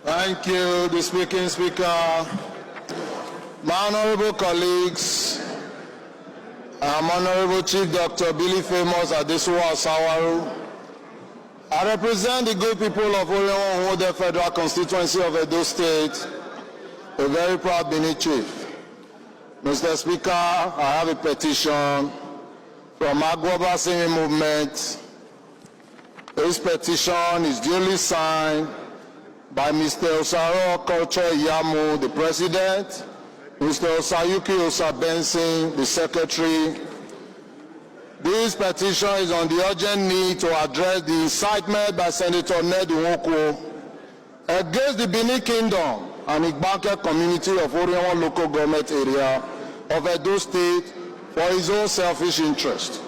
Thank you, the speaking speaker. My honorable colleagues, I'm Honorable Chief Dr. Billy Famous Adesuwa Sawaru. I represent the good people of orhiomwom, the Federal Constituency of Edo State, a very proud Bini chief. Mr. Speaker, I have a petition from Agwoba Singing Movement. This petition is duly signed by Mr. Osaro Culture Yamu, the President, Mr. Osayuki Osabensin, the Secretary. This petition is on the urgent need to address the incitement by Senator Ned Nwoko against the Bini Kingdom and Igbanke community of orhiomwom local government area of Edo State for his own selfish interest.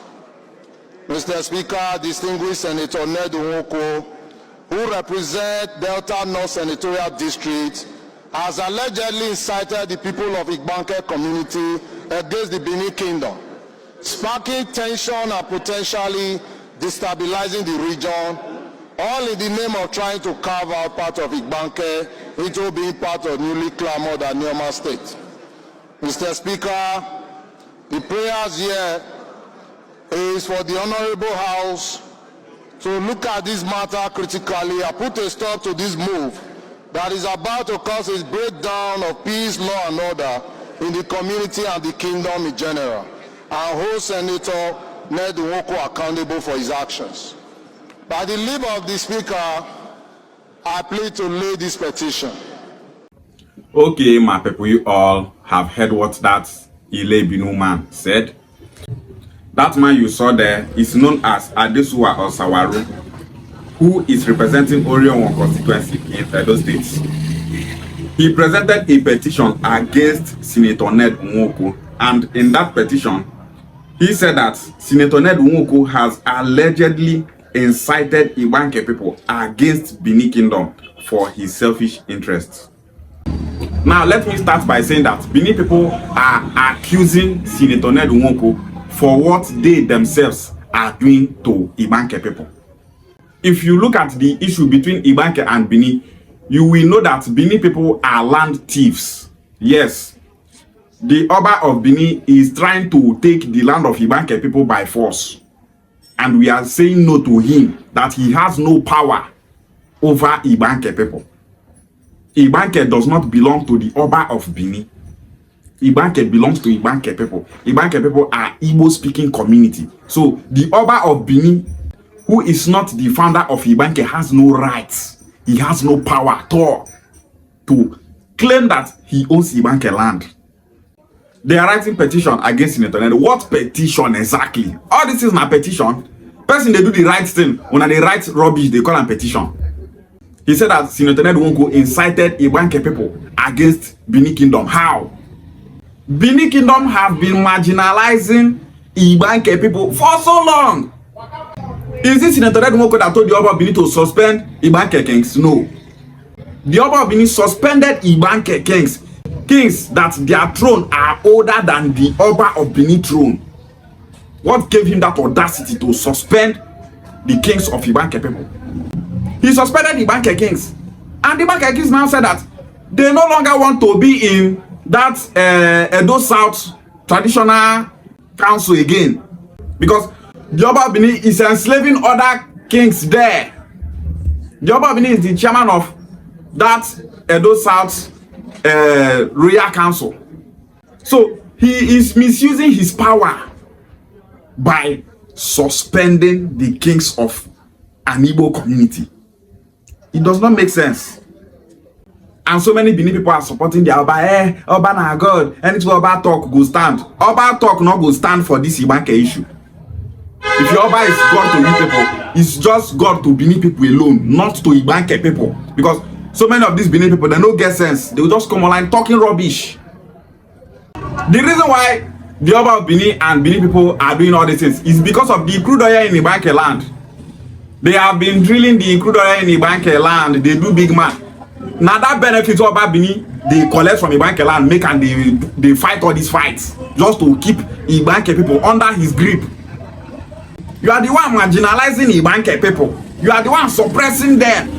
Mr. Speaker, distinguished Senator Ned Nwoko, who represents Delta North Senatorial District, has allegedly incited the people of Igbanke community against the Bini Kingdom, sparking tension and potentially destabilizing the region, all in the name of trying to carve out part of Igbanke into being part of newly clamored Anioma state. Mr. Speaker, the prayers here is for the Honorable House to look at this matter critically and put a stop to this move that is about to cause a breakdown of peace, law, and order in the community and the kingdom in general, and hold Senator Ned Nwoko accountable for his actions. By the leave of the Speaker, I plead to lay this petition. Okay, my people, you all have heard what that Ile Binu man said. That man you saw there is known as Adesuwa Osawaru, who is representing orhiomwom constituency in Edo State. He presented a petition against Senator Ned Nwoko, and in that petition, he said that Senator Ned Nwoko has allegedly incited Igbanke people against Bini Kingdom for his selfish interests. Now, let me start by saying that Bini people are accusing Senator Ned Nwoko for what they themselves are doing to Igbanke people. If you look at the issue between Igbanke and Bini, you will know that Bini people are land thieves. Yes, the Oba of Bini is trying to take the land of Igbanke people by force. And we are saying no to him, that he has no power over Igbanke people. Igbanke does not belong to the Oba of Bini. Igbanke belongs to Igbanke people. Igbanke people are Igbo-speaking community. So the Oba of Bini, who is not the founder of Igbanke, has no rights. He has no power at all to claim that he owns Igbanke land. They are writing petition against Senator Ned. What petition exactly? All this is not petition. Person they do the right thing. When they write rubbish, they call them petition. He said that Senator Ned Nwoko incited Igbanke people against Bini Kingdom. How? Bini Kingdom have been marginalizing Igbanke people for so long. Is this Senator Ned Nwoko that told the Oba of Bini to suspend Igbanke kings? No. The Oba of Bini suspended Igbanke kings. Kings that their throne are older than the Oba of Bini throne. What gave him that audacity to suspend the kings of Igbanke people? He suspended the Igbanke kings. And the Igbanke kings now said that they no longer want to be in that Edo South traditional council again. Because the Oba of Bini is enslaving other kings there. The Oba of Bini is the chairman of that Edo South royal council. So he is misusing his power by suspending the kings of an Igbo community. It does not make sense. And so many Bini people are supporting the Oba. Oba na God. Anything Oba talk go stand. Oba talk not go stand for this Igbanke issue. If your Oba is God to you people, it's just God to Bini people alone, not to Igbanke people. Because so many of these Bini people, they don't get sense. They will just come online talking rubbish. The reason why the Oba of Bini and Bini people are doing all these things is because of the crude oil in Igbanke land. They have been drilling the crude oil in Igbanke land. They do big man. Now that benefits Oba Bini, they collect from Igbanke land, make and they fight all these fights just to keep Igbanke people under his grip. You are the one marginalizing Igbanke people. You are the one suppressing them.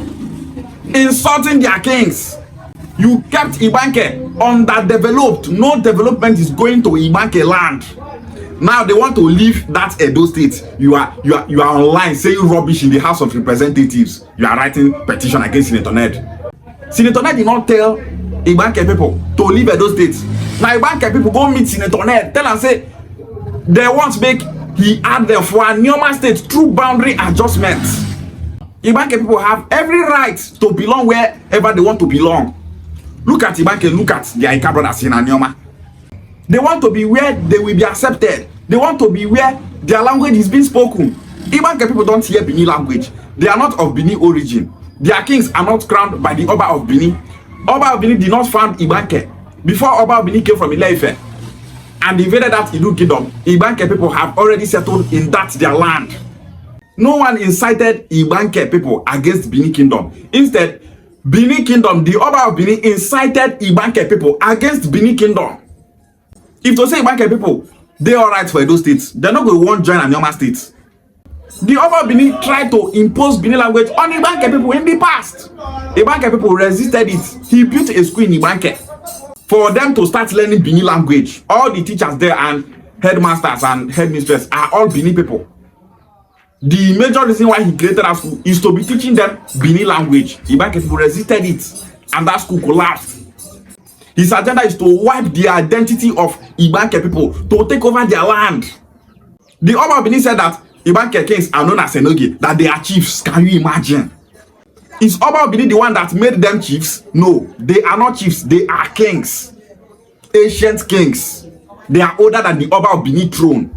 insulting their kings. You kept Igbanke underdeveloped. No development is going to Igbanke land. Now they want to leave that Edo state. You are online saying rubbish in the House of Representatives. You are writing petition against Senator Ned. Senator Ned did not tell Igbanke people to leave Edo state. Now Igbanke people go meet Senator Ned, tell and say they want make he add them for Anioma state through boundary adjustments. Igbanke people have every right to belong wherever they want to belong. Look at Igbanke, look at their Ika brothers in Anioma. They want to be where they will be accepted. They want to be where their language is being spoken. Igbanke people don't hear Bini language. They are not of Bini origin. Their kings are not crowned by the Oba of Bini. Oba of Bini did not found Igbanke. Before Oba of Bini came from Ile-Ife and invaded that Idu kingdom, Igbanke people have already settled in that their land. No one incited Igbanke people against Bini kingdom. Instead, Bini kingdom, the Oba of Bini incited Igbanke people against Bini kingdom. If to say Igbanke people, they all right for Edo states, they're not going to want to join Anioma states. The Oba of Bini tried to impose Bini language on Igbanke people in the past. Igbanke people resisted it. He built a school in Igbanke for them to start learning Bini language. All the teachers there and headmasters and headmistresses are all Bini people. The major reason why he created that school is to be teaching them Bini language. Igbanke people resisted it and that school collapsed. His agenda is to wipe the identity of Igbanke people, to take over their land. The Oba of Bini said that Igbanke kings are known as Enoge, that they are chiefs. Can you imagine? Is Oba of Bini the one that made them chiefs? No, they are not chiefs. They are kings. Ancient kings. They are older than the Oba of Bini throne.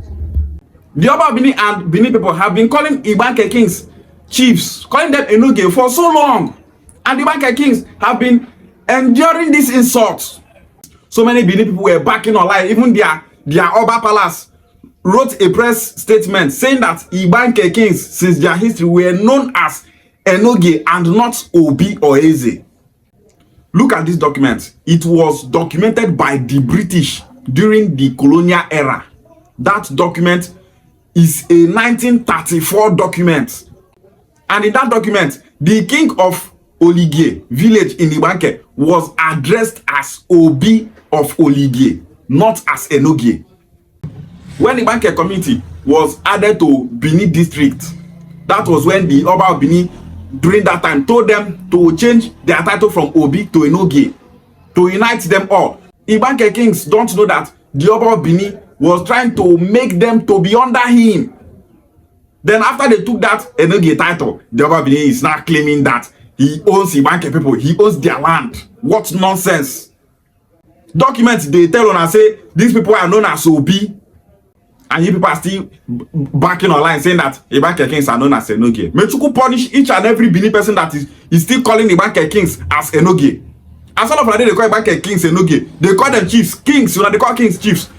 The Oba of Bini and Bini people have been calling Igbanke kings chiefs, calling them Enoge for so long. And the Igbanke kings have been enduring these insults. So many Bini people were backing online. Even their Oba Palace wrote a press statement saying that Igbanke kings since their history were known as Enoge and not Obi or Eze. Look at this document. It was documented by the British during the colonial era. That document is a 1934 document. And in that document, the king of Olige village in Igbanke was addressed as Obi of Olige, not as Enoge. When the Igbanke community was added to Bini district, that was when the Oba of Bini during that time told them to change their title from Obi to Enoge, to unite them all. Igbanke kings don't know that the Oba of Bini was trying to make them to be under him. Then after they took that Enoge title, the Oba of Bini is now claiming that he owns Igbanke people, he owns their land. What nonsense. Documents they tell on and say these people are known as Obi, and you people are still backing online saying that Igbanke kings are known as Enoge. May Chuku punish each and every Bini person that is still calling Igbanke kings as Enoge. As all of them, they call Igbanke kings Enoge. They call them chiefs, kings. They call kings chiefs.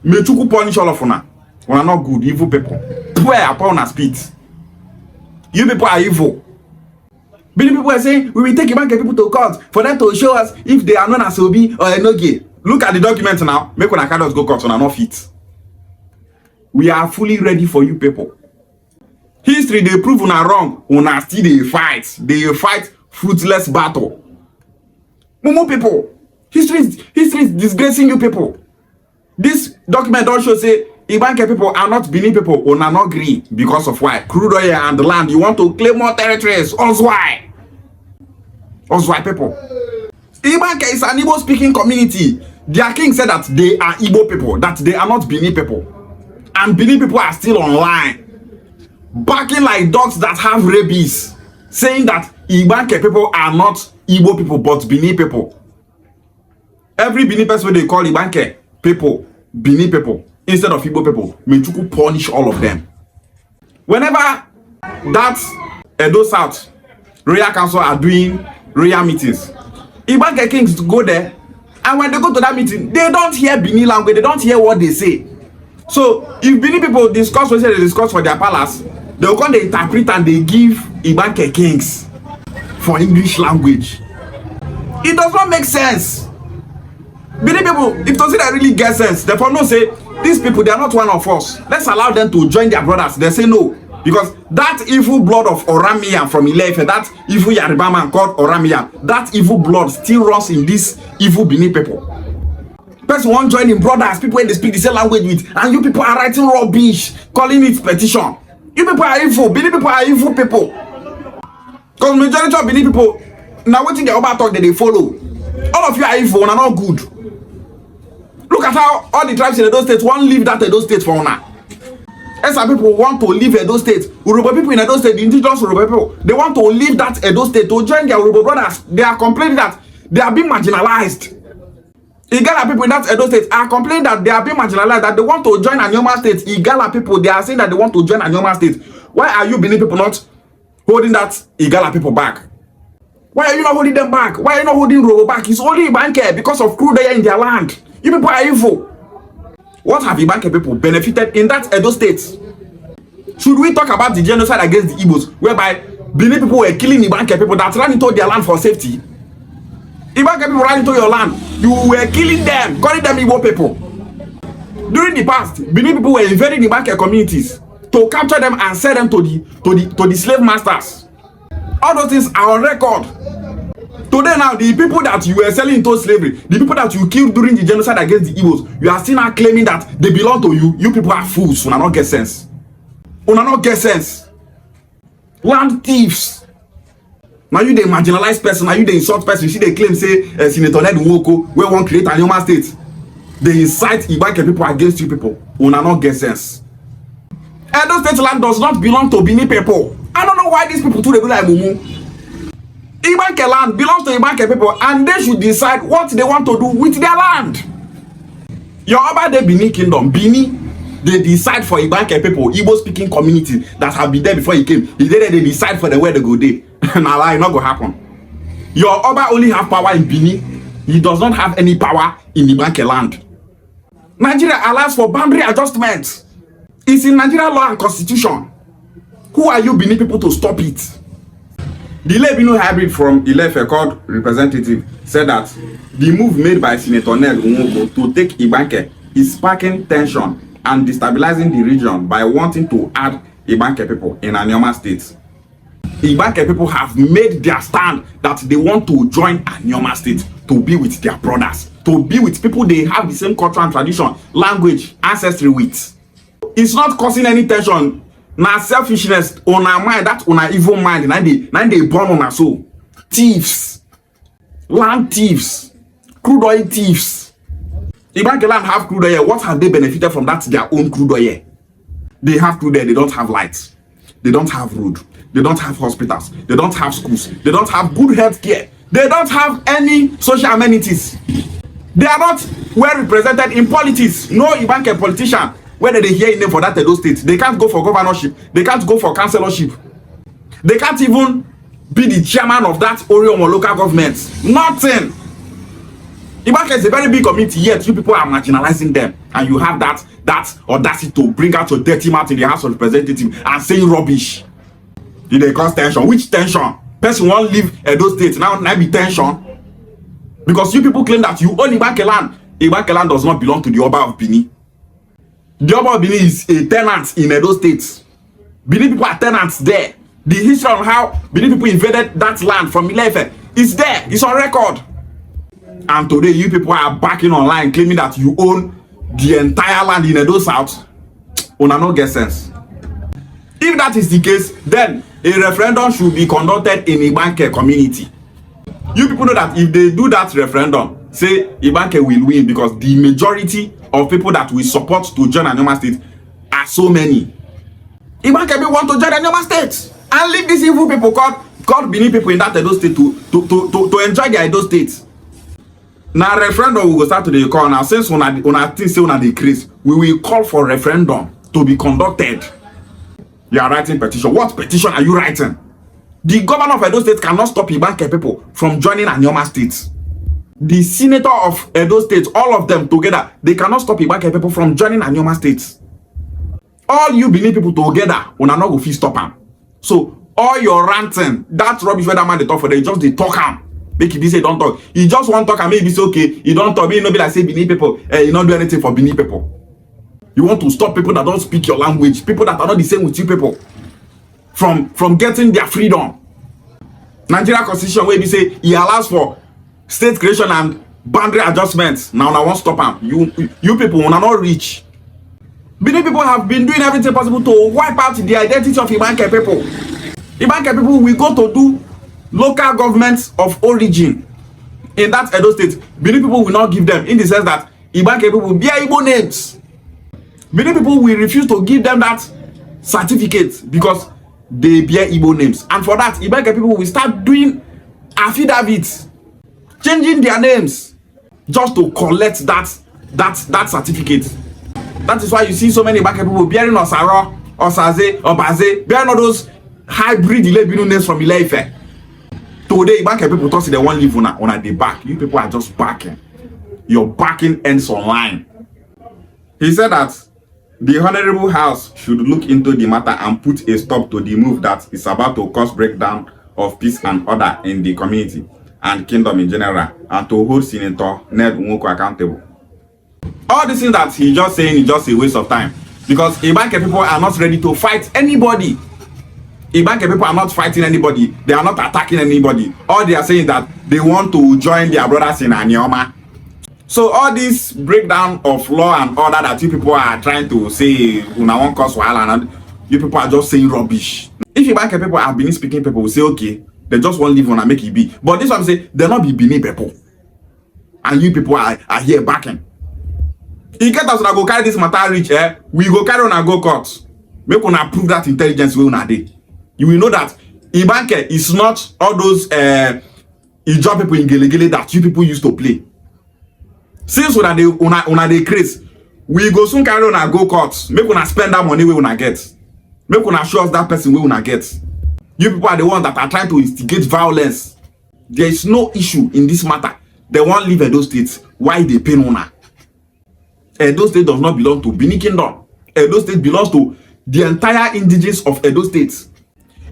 May Chuku punish all of them. We are not good, evil people. Poor upon our speed. You people are evil. Many people are saying we will take Igbanke people to court for them to show us if they are known as Obi or Enoge. Look at the document now. Make una carry us go court on not fit. We are fully ready for you people. History they prove una wrong. Una still they fight. They fight fruitless battle. Mumu people. History is disgracing you people. This document also say Igbanke people are not Bini people. Una not agree because of why? Crude oil and the land. You want to claim more territories. Why? Why people? Igbanke is an Igbo speaking community. Their king said that they are Igbo people, that they are not Bini people. And Bini people are still online, barking like dogs that have rabies, saying that Igbanke people are not Igbo people but Bini people. Every Bini person they call Igbanke people, Bini people, instead of Igbo people, may Chuku punish all of them. Whenever that Edo South Royal Council are doing royal meetings, Igbanke kings go there, and when they go to that meeting, they don't hear Bini language, they don't hear what they say. So if Bini people discuss what they discuss for their palace, they will come, they interpret and they give Igbanke kings for English language. It does not make sense. Bini people, if to say that really get sense, therefore no say these people they are not one of us. Let's allow them to join their brothers. They say no. Because that evil blood of Oramiya from Ilefe, that evil Yoruba man called Oramiya, that evil blood still runs in these evil Bini people. Person won't join in brothers, people when they speak the same language with, and you people are writing rubbish, calling it petition. You people are evil. Bini people are evil people. Because majority of Bini people, now waiting the Oba talk that they follow. All of you are evil and are not good. Look at how all the tribes in Edo State won't leave that Edo State for now. And some people want to leave Edo State. Urobo people in Edo State, the indigenous Urobo people, they want to leave that Edo State to join their Urobo brothers. They are complaining that they are being marginalized. Igala people in that Edo State are complaining that they are being marginalized, that they want to join Anioma State. Igala people, they are saying that they want to join Anioma State. Why are you Benin people not holding that Igala people back? Why are you not holding them back? Why are you not holding Urobo back? It's only Igbanke because of crude oil in their land. You people are evil. What have Igbanke people benefited in that Edo State? Should we talk about the genocide against the Igbos, whereby Benin people were killing Igbanke people that ran into their land for safety? Igbanke people ran into your land. You were killing them, calling them Igbo people. During the past, Benin people were invading Igbanke communities to capture them and sell them to the slave masters. All those things are on record. Today now, the people that you were selling into slavery, the people that you killed during the genocide against the Igbos, you are still now claiming that they belong to you. You people are fools. Una not get sense. Una not get sense. Land thieves. Now you the marginalized person, now you the insult person. You see they claim say Senator Ned Nwoko, we won't create Anioma State. They incite Igbanke people against you people. Una not get sense. Edo State land does not belong to Bini people. I don't know why these people too they do like mumu. Igbanke land belongs to Igbanke people, and they should decide what they want to do with their land. Your Oba the Bini kingdom, Bini, they decide for Igbanke people, Igbo speaking community that have been there before he came. He did they decide for the where they go there. Now lie, not gonna happen. Your Oba only have power in Bini. He does not have any power in Igbanke land. Nigeria allows for boundary adjustments. It's in Nigeria law and constitution. Who are you Bini people to stop it? The Ile-Binu hybrid from Ilefe called representative said that the move made by Senator Ned Nwoko to take Igbanke is sparking tension and destabilizing the region by wanting to add Igbanke people in Anioma State. Igbanke people have made their stand that they want to join Anioma State to be with their brothers, to be with people they have the same culture and tradition, language, ancestry with. It's not causing any tension. Now selfishness on our mind, that on our evil mind, now they born on our soul. Thieves, land thieves, crude oil thieves. Igbanke land have crude oil. What have they benefited from that? Their own crude oil. They have crude oil. They don't have lights. They don't have road. They don't have hospitals. They don't have schools. They don't have good health care. They don't have any social amenities. They are not well represented in politics. No Igbanke politician, whether they hear in them for that Edo State, they can't go for governorship. They can't go for councillorship. They can't even be the chairman of that orhiomwom local government. Nothing. Igbanke is a very big community, yet you people are marginalizing them, and you have that audacity to bring out your dirty mouth in the House of Representatives and saying rubbish. Did they cause tension? Which tension? Person won't leave Edo State now be tension because you people claim that you own Igbanke land. Igbanke land does not belong to the Oba of Bini. The Oba of Bini is a tenant in Edo State. Bini people are tenants there. The history on how Bini people invaded that land from Ilefe is there. It's on record. And today you people are backing online claiming that you own the entire land in Edo South. Una no get sense. If that is the case, then a referendum should be conducted in Igbanke community. You people know that if they do that referendum, say Igbanke will win because the majority of people that will support to join Anioma State are so many. Igbanke will want to join Anioma State and leave these evil people called Bini people in that Edo State to enjoy their Edo State. Now referendum will go start to the call. Now since una think say una decrease, we will call for referendum to be conducted. You are writing petition. What petition are you writing? The governor of Edo State cannot stop Igbanke people from joining Anioma State. The senator of Edo State, all of them together, they cannot stop Igbanke people from joining Anioma State. All you Bini people together, una not go fit stop them. So all your ranting, that rubbish where that man they talk for, they just they talk him. Make it say don't talk. He just want talk and maybe it's okay. He don't talk. Maybe no be like say Bini people. You not do anything for Bini people. You want to stop people that don't speak your language, people that are not the same with you people. from getting their freedom. Nigeria constitution wey be say e allows for state creation and boundary adjustments. Now I won't stop them. You people will not reach. Bini people have been doing everything possible to wipe out the identity of Igbanke people. Igbanke people will go to do local governments of origin in that Edo state. Bini people will not give them, in the sense that Igbanke people will bear Igbo names. Bini people will refuse to give them that certificate because they bear Igbo names, and for that Igbanke people will start doing affidavits, changing their names just to collect that certificate. That is why you see so many Igbanke people bearing Osaro, Osaze, Obaze, bearing all those hybrid Ile-Binu names from Ile-Ife. Today Igbanke people thought they won't live on the back. You people are just backing. Your backing ends online. He said that the Honorable House should look into the matter and put a stop to the move that is about to cause breakdown of peace and order in the community and kingdom in general, and to hold Senator Ned Nwoko accountable. All these things that he's just saying is just a waste of time, because Igbanke people are not ready to fight anybody. Igbanke people are not fighting anybody. They are not attacking anybody. All they are saying is that they want to join their brothers in Anioma. So all this breakdown of law and order that you people are trying to say, una won't cause wahala, and you people are just saying rubbish. If Igbanke people are Benin speaking people, will say okay, they just won't leave and make it be. But this one say they not be Benin people, and you people are here backing. In case us go carry this matter reach, we go carry on and go court. Make una prove that intelligence we una dey. You will know that Igbanke is not all those Ijaw people in Gelegele that you people used to play. Since una dey craze, we go soon carry on and go court. Make una spend that money we una get. Make una show us that person we una get. You people are the ones that are trying to instigate violence. There is no issue in this matter. They won't leave Edo State. Why they pay una? Edo State does not belong to Bini Kingdom. Edo State belongs to the entire indigenes of Edo State.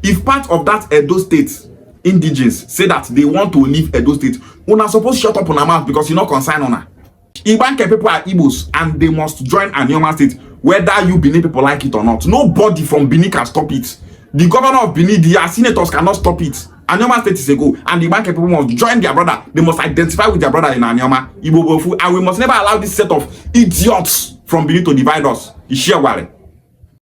If part of that Edo State indigenes say that they want to leave Edo State, una supposed to shut up on a mouth because you not concern una. Igbanke people are Igbos and they must join Anioma State, whether you Benin people like it or not. Nobody from Benin can stop it. The governor of Benin, their senators cannot stop it. Anioma State is a go, and the Igbanke people must join their brother. They must identify with their brother in Anioma, Igbo, and we must never allow this set of idiots from Benin to divide us. Ishiawale.